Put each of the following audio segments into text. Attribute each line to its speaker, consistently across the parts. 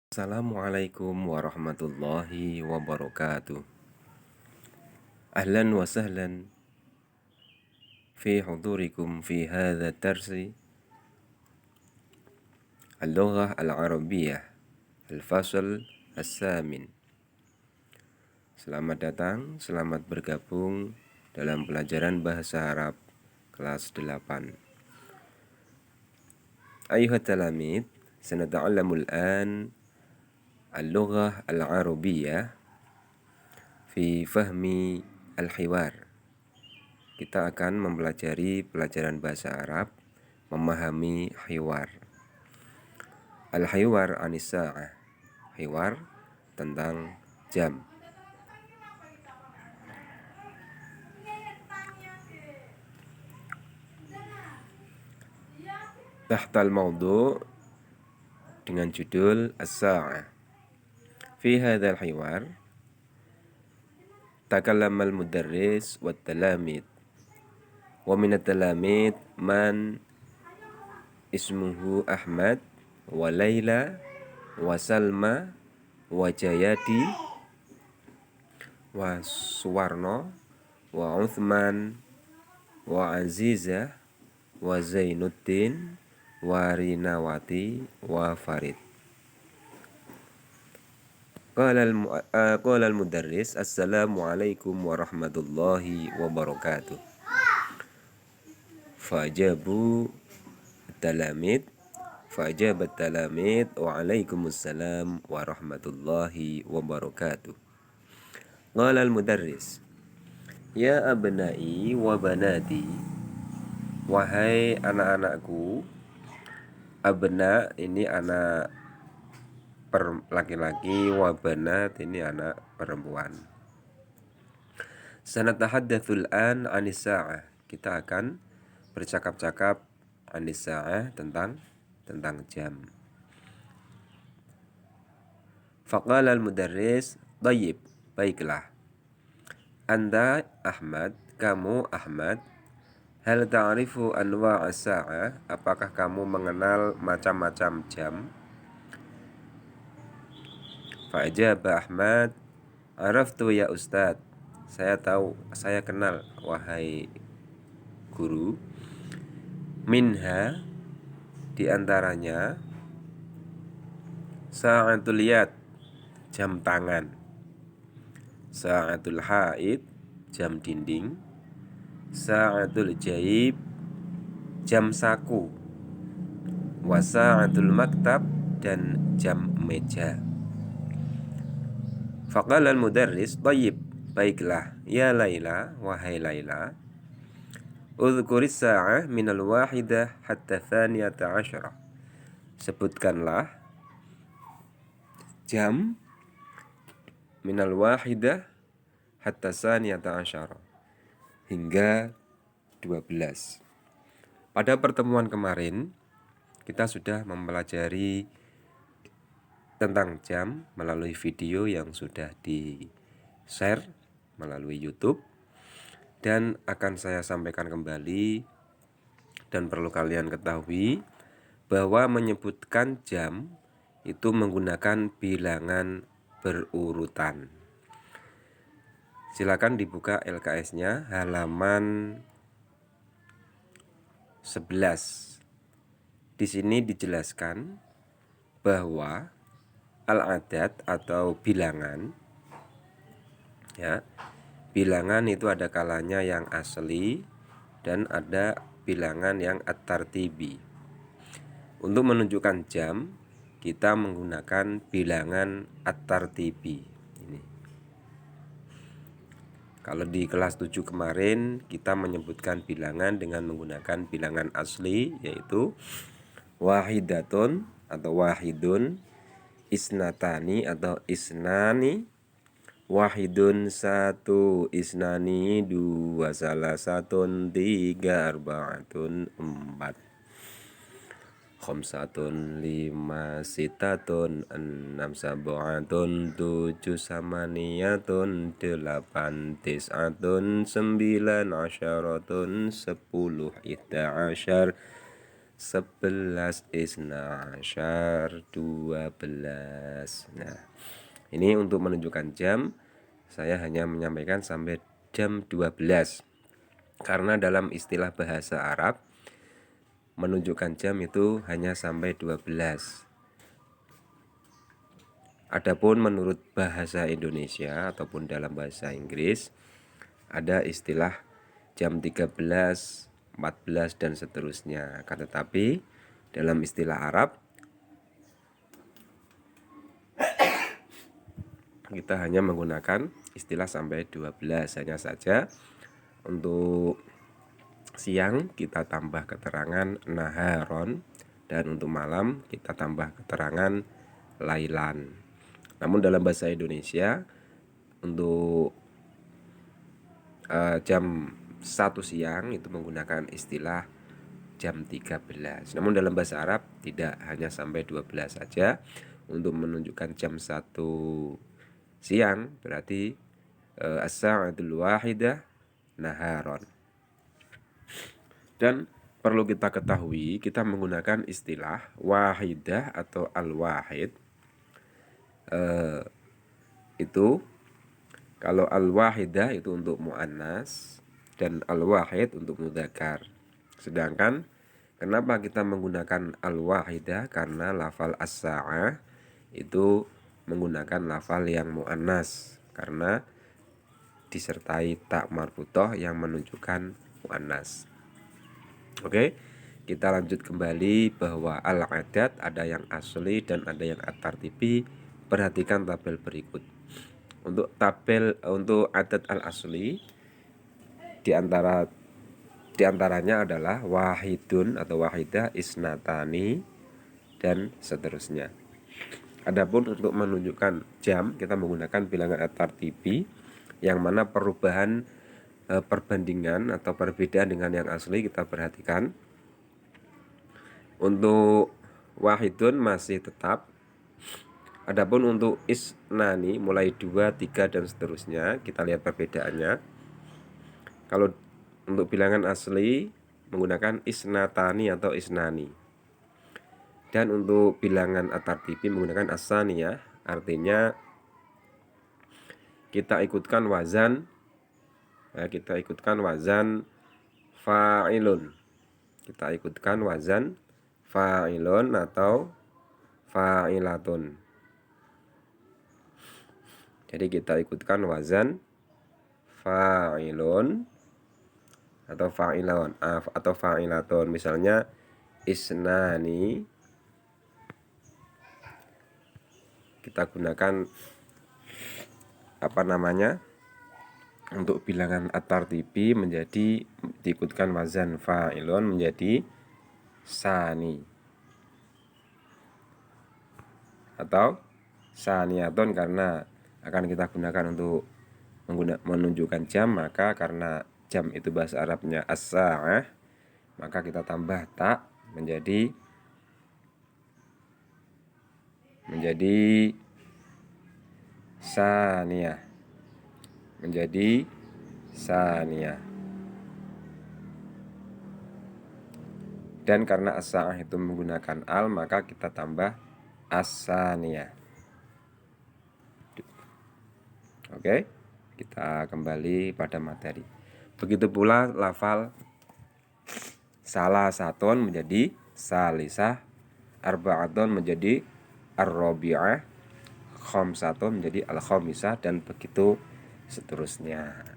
Speaker 1: Assalamualaikum warahmatullahi wabarakatuh. Ahlan wa sahlan fi hudurikum fi hadha darsi al-lughah al-arabiyyah al-fasl as-samin. Selamat datang, selamat bergabung dalam pelajaran bahasa Arab kelas 8. Ayuhat talamid, sanata'allamul an al-lughah al-arabiyyah fi fahmi al-hiwar. Kita akan mempelajari pelajaran bahasa Arab, memahami hiwar. Al-hiwar anis-sa'ah. Hiwar tentang jam. Tahtal mawdu' dengan judul as-sa'ah. Fi hadzal hiwar takallama al-mudarris wat talamid. Wa minat talamid man ismuhu Ahmad wa Laila wa Salma wa Jayati wa Suwarno wa Uthman wa Aziza wa Zainuddin wa Rinawati wa Farid. Qala al-mudarris, assalamualaikum warahmatullahi wabarakatuh. Fajabat talamid waalaikumsalam warahmatullahi wabarakatuh. Qala al-mudarris, ya abnai wa banati, wahai anak-anakku. Abna ini anak laki-laki, wa banat ini anak perempuan. Sanatahaddatsul an anis sa'ah. Kita akan bercakap-cakap anis sa'ah tentang jam. Faqala al-mudarris, tayyib, baiklah. Anda Ahmad, kamu Ahmad, hal ta'rifu anwa' as-sa'ah, apakah kamu mengenal macam-macam jam? Fa'ajaba Ahmad, araftu ya Ustadz, saya tahu, saya kenal wahai guru. Minha, diantaranya sa'atul yad, jam tangan. Sa'atul haid, jam dinding. Sa'atul jaib, jam saku. Wa sa'atul maktab, dan jam meja. Faqala al-mudarris, tayyib, baiklah. Ya Laila, wahai Laila, udhkuris sa'ah minal wahidah hatta thaniyata asyara. Sebutkanlah jam minal wahidah hatta thaniyata asyara, hingga 12. Pada pertemuan kemarin kita sudah mempelajari tentang jam melalui video yang sudah di-share melalui YouTube, dan akan saya sampaikan kembali. Dan perlu kalian ketahui bahwa menyebutkan jam itu menggunakan bilangan berurutan. Silakan dibuka LKS-nya halaman 11. Di sini dijelaskan bahwa al-adat atau bilangan, ya, bilangan itu ada kalanya yang asli dan ada bilangan yang at-tartibi. Untuk menunjukkan jam kita menggunakan bilangan at-tartibi. Ini. Kalau di kelas 7 kemarin kita menyebutkan bilangan dengan menggunakan bilangan asli, yaitu wahidatun atau wahidun, isnatani atau isnani, wahidun satu, isnani dua, salah satun tiga, arba'atun empat, khamsatun lima, sitatun enam, sab'atun tujuh, samaniyatun delapan, tis'atun sembilan, asyaratun 10, ihda asyar 11, isna asyar, 12. Nah, ini untuk menunjukkan jam saya hanya menyampaikan sampai jam 12. Karena dalam istilah bahasa Arab menunjukkan jam itu hanya sampai 12. Adapun menurut bahasa Indonesia ataupun dalam bahasa Inggris ada istilah jam 13, 14 dan seterusnya. Akan tetapi dalam istilah Arab kita hanya menggunakan istilah sampai 12 hanya saja. Untuk siang kita tambah keterangan naharon dan untuk malam kita tambah keterangan lailan. Namun dalam bahasa Indonesia untuk jam 1 siang itu menggunakan istilah jam 13. Namun dalam bahasa Arab tidak, hanya sampai 12 saja. Untuk menunjukkan jam 1 siang berarti as-sa'atul wahidah naharon. Dan perlu kita ketahui, kita menggunakan istilah wahidah atau al-wahid. Itu kalau al-wahidah itu untuk muannas dan al-wahid untuk mudzakkar. Sedangkan kenapa kita menggunakan al-wahidah? Karena lafal as-sa'ah itu menggunakan lafal yang muannas karena disertai tak marbutoh yang menunjukkan muannas. Oke, kita lanjut kembali bahwa al-adat ada yang asli dan ada yang at-tartibi. Perhatikan tabel berikut. Untuk adat al-asli diantaranya adalah wahidun atau wahidah, isnatani dan seterusnya. Adapun untuk menunjukkan jam kita menggunakan bilangan at-tartibi yang mana perubahan perbandingan atau perbedaan dengan yang asli kita perhatikan. Untuk wahidun masih tetap. Adapun untuk isnani mulai 2, 3 dan seterusnya kita lihat perbedaannya. Kalau untuk bilangan asli menggunakan isnatani atau isnani. Dan untuk bilangan at-tartibi menggunakan as-saniyah, artinya kita ikutkan wazan fa'ilun. Kita ikutkan wazan fa'ilun atau fa'ilatun. Jadi kita ikutkan wazan fa'ilun atau fa'ilun atau fa'ilatun. Misalnya isnani kita gunakan untuk bilangan at-tartibi menjadi diikutkan wazan fa'ilun menjadi sani atau saniyatun karena akan kita gunakan untuk menunjukkan jam, maka karena jam itu bahasa Arabnya as-sa'ah, maka kita tambah tak menjadi saniyah. Dan karena as-sa'ah itu menggunakan al, maka kita tambah as-saniyah. Oke, kita kembali pada materi. Begitu pula lafal salah satun menjadi salisah, arba'atun menjadi ar-rabi'ah, khamsatun menjadi al-khamisah dan begitu seterusnya.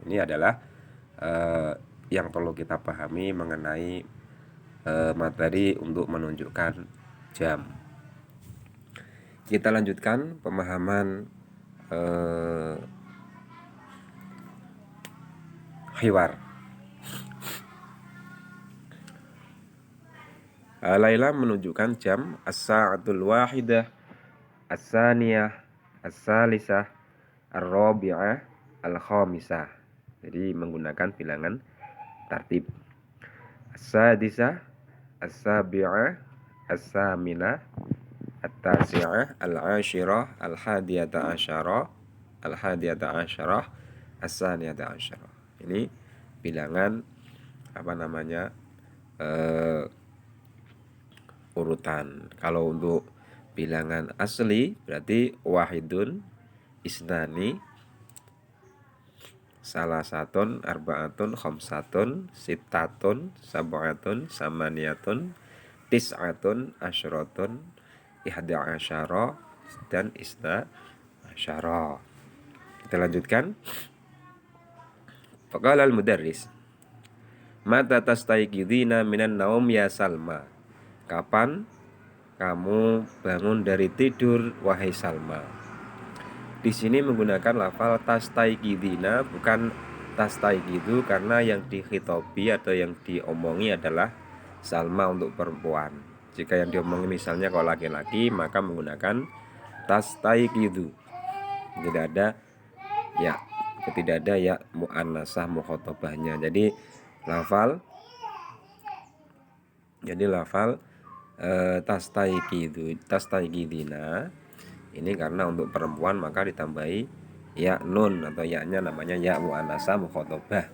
Speaker 1: Ini adalah yang perlu kita pahami mengenai materi untuk menunjukkan jam. Kita lanjutkan pemahaman hiwar. Laila menunjukkan jam as-sa'atul wahidah, as-saniyah, as-salisah, ar-rabi'ah, al-khamisah. Jadi menggunakan bilangan tartib. As-sadisah, as-sabi'ah, as-saminah, at-tasi'ah, al-ashirah, al-hadiyata asyarah, as-saniyata asyarah. Ini bilangan urutan. Kalau untuk bilangan asli berarti wahidun, isnani, salasatun, arbaatun, khamsatun, sittatun, sab'atun, samaniyatun, tis'atun, asyratun, ihda asyara, dan isna asyara. Kita lanjutkan. Faqala al-mudarris, mata tastayqidina minan naum ya Salma? Kapan kamu bangun dari tidur wahai Salma? Di sini menggunakan lafal tastayqidina, bukan tastayqidu, karena yang dikhitobi atau yang diomongi adalah Salma untuk perempuan. Jika yang diomongi misalnya kalau laki-laki maka menggunakan tastayqidu. Tidak ada ya muannasah mukhotobahnya. Jadi lafal tastayqidina ini karena untuk perempuan maka ditambahi ya nun atau yaknya namanya ya muannasah mukhotobah.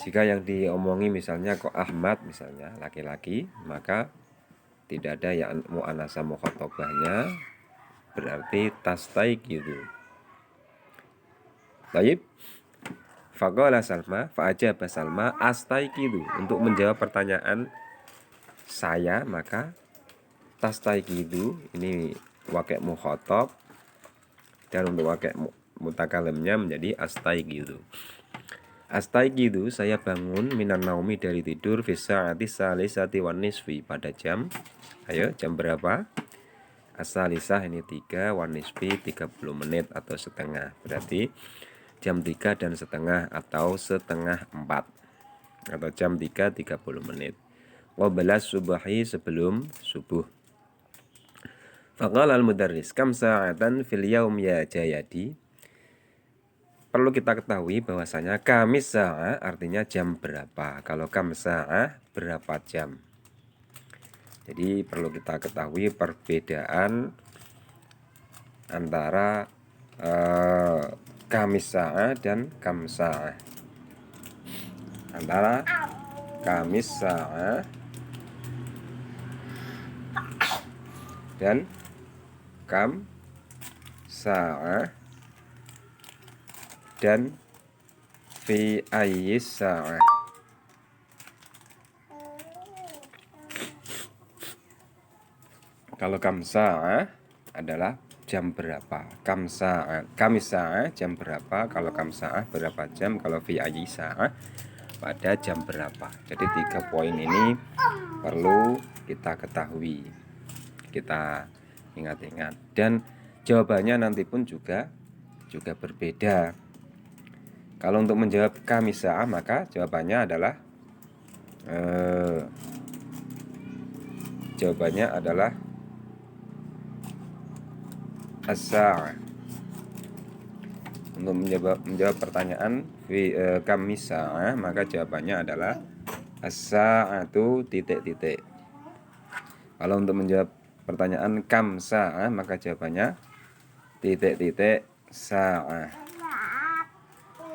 Speaker 1: Jika yang diomongi misalnya kok Ahmad misalnya laki-laki, maka tidak ada ya muannasah mukhotobahnya, berarti tastayqidu. Baik. Faqala Salma, fa'ajaba Salma astayqidu. Untuk menjawab pertanyaan saya maka tastayqidu ini wakil mukhotob, dan untuk wakil mutakalimnya menjadi astayqidu. Astayqidu, saya bangun, minan naumi, dari tidur, fi sa'ati salisati wan nisfi, pada jam, ayo jam berapa? As-salisah ini 3, wan nisfi 30 menit atau setengah, berarti jam 3 dan setengah atau setengah 4, atau jam 3 30 menit. Wabalas subahi, sebelum subuh. Faqala al-mudarris, kam sa'atan fil yaum ya Jayadi? Perlu kita ketahui bahwasanya kamis sa'ah artinya jam berapa. Kalau kam sa'ah berapa jam. Jadi perlu kita ketahui perbedaan antara kamis sa'ah dan kam sa'ah. Antara kamis sa'ah dan kam sa'ah dan fi ayyis sa'ah. Kalau kam sa'ah adalah jam berapa, kamis sa'ah jam berapa, kalau kam sa'ah berapa jam, kalau fi ayyis sa'ah pada jam berapa. Jadi 3 poin ini perlu kita ketahui, kita ingat-ingat, dan jawabannya nanti pun juga berbeda. Kalau untuk menjawab kamis sa'ah maka jawabannya adalah as-sa'ah. Untuk menjawab pertanyaan kamis sa'ah maka jawabannya adalah as-sa'atu titik-titik. Kalau untuk menjawab pertanyaan kam sa'ah maka jawabannya titik-titik sa'ah.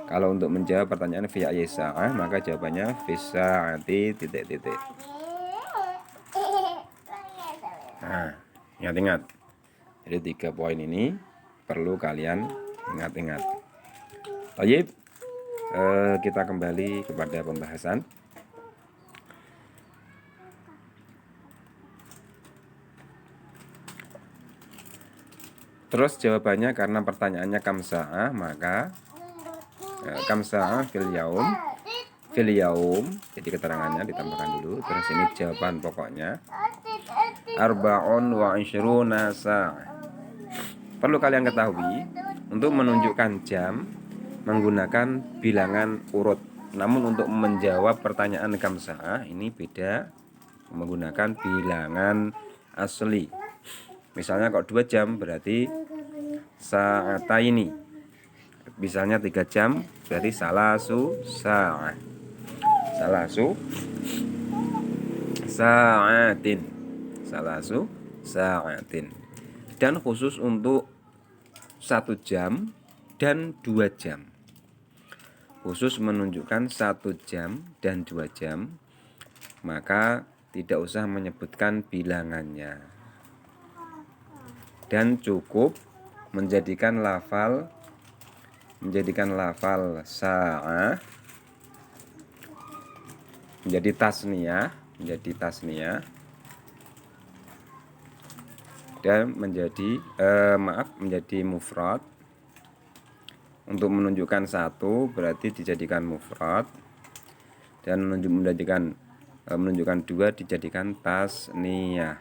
Speaker 1: Kalau untuk menjawab pertanyaan fi ayyi sa'ah maka jawabannya fi sa'ati titik-titik. Nah, ingat-ingat. Jadi 3 poin ini perlu kalian ingat-ingat. Baik, kita kembali kepada pembahasan. Terus jawabannya karena pertanyaannya kam sa'ah maka kam sa'ah fil yaum, jadi keterangannya ditambahkan dulu. Terus ini jawaban pokoknya arba'un wa ishruna sa'ah. Perlu kalian ketahui untuk menunjukkan jam menggunakan bilangan urut. Namun untuk menjawab pertanyaan kam sa'ah ini beda, menggunakan bilangan asli. Misalnya kalau 2 jam berarti sa'ataini. Misalnya 3 jam berarti salasu sa'ah. Salasu sa'atin. Salasu sa'atin. Dan khusus untuk 1 jam dan 2 jam. Khusus menunjukkan 1 jam dan 2 jam maka tidak usah menyebutkan bilangannya, dan cukup menjadikan lafal sa'ah menjadi tasniyah dan menjadi mufrad. Untuk menunjukkan satu berarti dijadikan mufrad, dan menunjukkan dua dijadikan tasniyah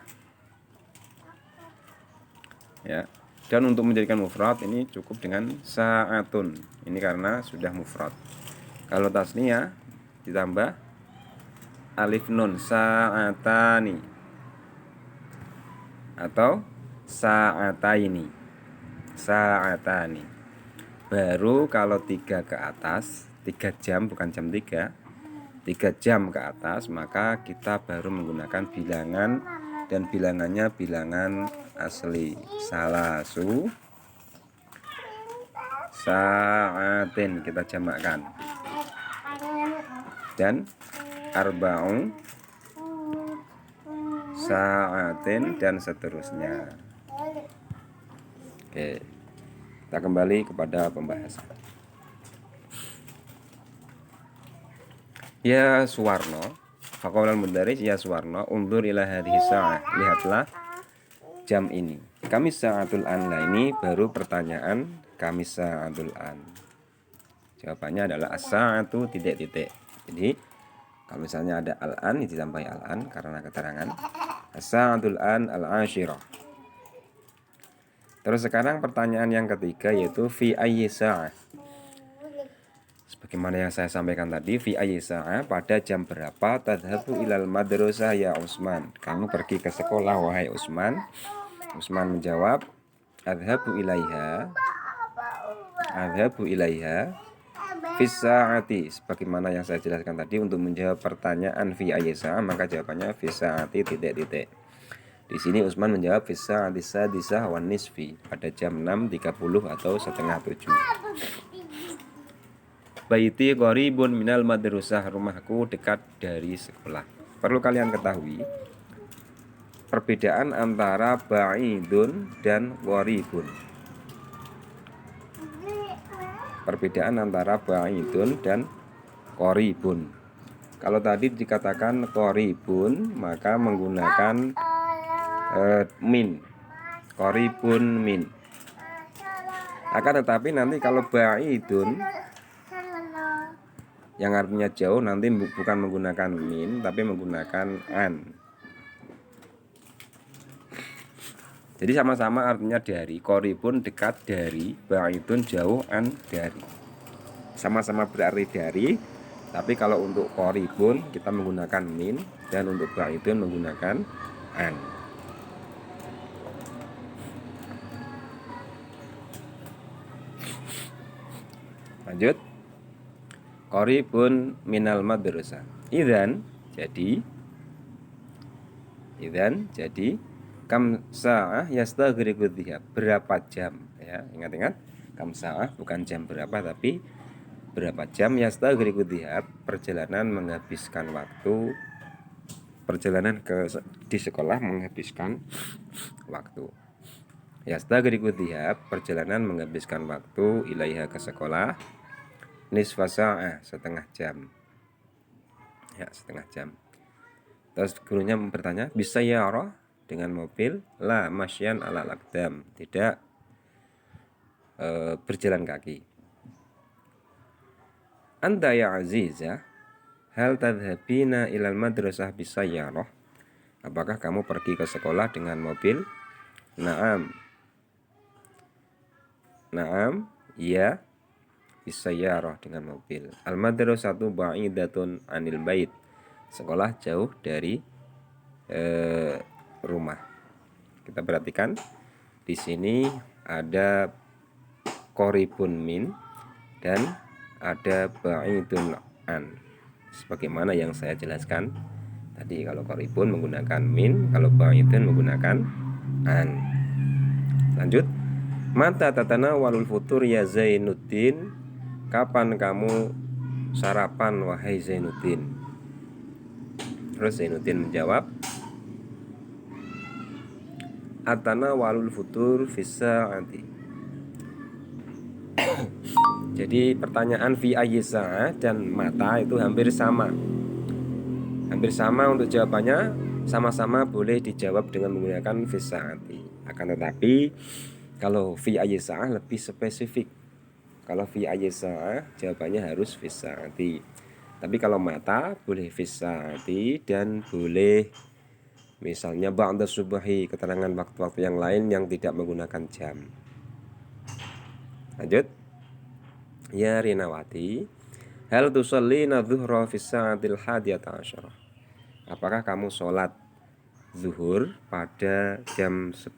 Speaker 1: ya. Dan untuk menjadikan mufrad ini cukup dengan sa'atun, ini karena sudah mufrad. Kalau tasniyah ditambah alif nun, sa'atani atau sa'ataini, sa'atani. Baru kalau 3 ke atas, 3 jam bukan jam 3 jam ke atas, maka kita baru menggunakan bilangan, dan bilangannya bilangan asli. Salasu sa'atin kita jamakkan, dan arba'u sa'atin, dan seterusnya. Oke, kita kembali kepada pembahasan. Ya Suwarno, faqaulal mudaris, ya Suwarno, undur ila hadhihi sa'ah, lihatlah jam ini. Kamis sa'atul an, lah ini baru pertanyaan kamis sa'atul an. Jawabannya adalah as-sa'atu titik-titik. Jadi kalau misalnya ada al-an, ditambahi al-an karena keterangan as-sa'atul an al-ashirah. Terus sekarang pertanyaan yang ketiga, yaitu fi ayyi sa'ah. Sebagaimana yang saya sampaikan tadi, fi ayyi sa'ah, pada jam berapa tadhabu ilal madrasah ya Utsman, kamu pergi ke sekolah wahai Utsman. Utsman menjawab, adhabu ilaiha fis sa'ati. Sebagaimana yang saya jelaskan tadi, untuk menjawab pertanyaan fi ayyi sa'ah maka jawabannya fis sa'ati titik-titik. Di sini Utsman menjawab fis sa'ati sadisah wan nisfi, pada jam 6.30 atau setengah 7. Baiti qaribun minal madrasah, rumahku dekat dari sekolah. Perlu kalian ketahui perbedaan antara ba'idun dan qaribun. Perbedaan antara ba'idun dan qaribun. Kalau tadi dikatakan qaribun maka menggunakan min, qaribun min. Akan tetapi nanti kalau ba'idun yang artinya jauh, nanti bukan menggunakan min tapi menggunakan an. Jadi sama-sama artinya dari. Qaribun dekat dari, ba'idun jauh, an dari. Sama-sama berarti dari, tapi kalau untuk qaribun kita menggunakan min, dan untuk ba'idun menggunakan an. Lanjut. Qaribun minal madrasah. Idzan jadi kam sa'ah yastaghriqu dhihab, berapa jam ya. Ingat-ingat, kam sa'ah bukan jam berapa tapi berapa jam. Yastaghriqu dhihab, perjalanan menghabiskan waktu, perjalanan di sekolah menghabiskan waktu. Yastaghriqu dhihab, perjalanan menghabiskan waktu, ilaiha ke sekolah, nisfa sa'ah, setengah jam ya, setengah jam. Terus gurunya bertanya, bisa ya roh, dengan mobil, la masyan ala lakdam, tidak berjalan kaki. Anta ya azizah, hal tadhabina ilal madrasah bisayyarah, apakah kamu pergi ke sekolah dengan mobil? Naam, ya, bisayyarah, dengan mobil. Al madrasatu ba'idatun anil bait, sekolah jauh dari rumah. Kita perhatikan di sini ada qaribun min dan ada ba'idun an, sebagaimana yang saya jelaskan tadi. Kalau qaribun menggunakan min, kalau ba'idun menggunakan an. Lanjut. Mata tatanawalul futur ya Zainuddin, kapan kamu sarapan wahai Zainuddin? Terus Zainuddin menjawab, atana walul futur fisa'ati. Jadi pertanyaan fi ayyisa dan mata itu hampir sama. Hampir sama untuk jawabannya, sama-sama boleh dijawab dengan menggunakan fisa'ati. Akan tetapi kalau fi ayyisa lebih spesifik. Kalau fi ayyisa jawabannya harus fisa'ati. Tapi kalau mata boleh fisa'ati dan boleh misalnya ba'da subahi, keterangan waktu-waktu yang lain yang tidak menggunakan jam. Lanjut. Ya Rinawati, hal tusallina dhuhra fi sa'atil hadiyata asyarah. Apakah kamu sholat zuhur pada jam 11?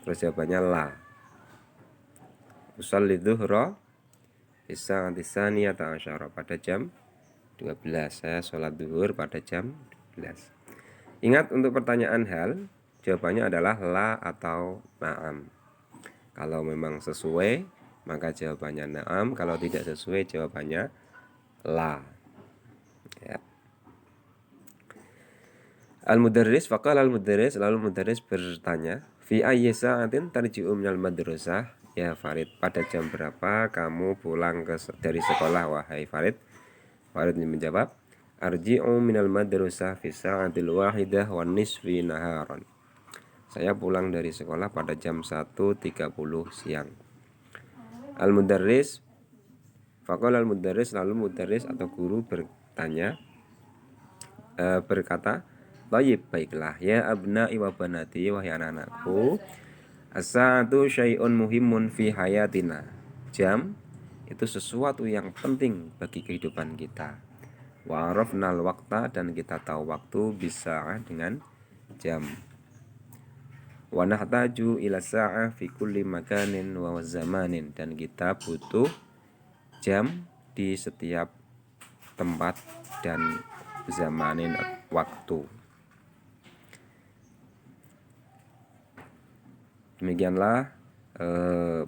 Speaker 1: Terus jawabannya la. Usalli dhuhra fi sa'atil saniyata asyarah, pada jam 12. Saya sholat zuhur pada jam 12. Ingat, untuk pertanyaan hal jawabannya adalah la atau na'am. Kalau memang sesuai maka jawabannya na'am, kalau tidak sesuai jawabannya la. Ya. Al-mudarris faqala al-mudarris, lalu mudarris bertanya, fi ayyi sa'atin tarji'u minal madrasah ya Farid, pada jam berapa kamu pulang dari sekolah wahai Farid? Farid menjawab, arji'u minal madrasah fi sa'atil wahidah wan nisfi naharan. Saya pulang dari sekolah pada jam 1.30 siang. Al-mudarris faqala al-mudarris, lalu mudarris atau guru bertanya, berkata, baik, baiklah ya abna'i wa banati, wahai anak-anakku, as-sa'atu syai'un muhimun fi hayatina. Jam itu sesuatu yang penting bagi kehidupan kita. Wa arafnal waqta, dan kita tahu waktu bisa dengan jam. Wa nahtaju ila sa'ah fi kulli makanin wa zamanin, dan kita butuh jam di setiap tempat dan zamanin, waktu. Demikianlah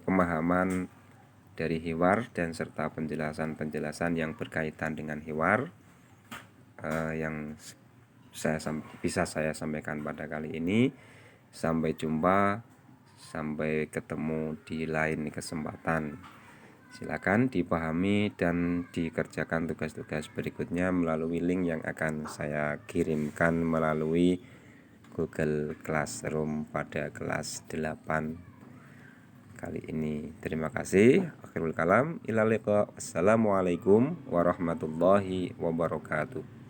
Speaker 1: pemahaman dari hiwar dan serta penjelasan-penjelasan yang berkaitan dengan hiwar yang bisa saya sampaikan pada kali ini. Sampai jumpa, sampai ketemu di lain kesempatan. Silakan dipahami dan dikerjakan tugas-tugas berikutnya melalui link yang akan saya kirimkan melalui Google Classroom pada kelas 8 kali ini. Terima kasih. Akhirul kalam, ila liqa. Assalamualaikum warahmatullahi wabarakatuh.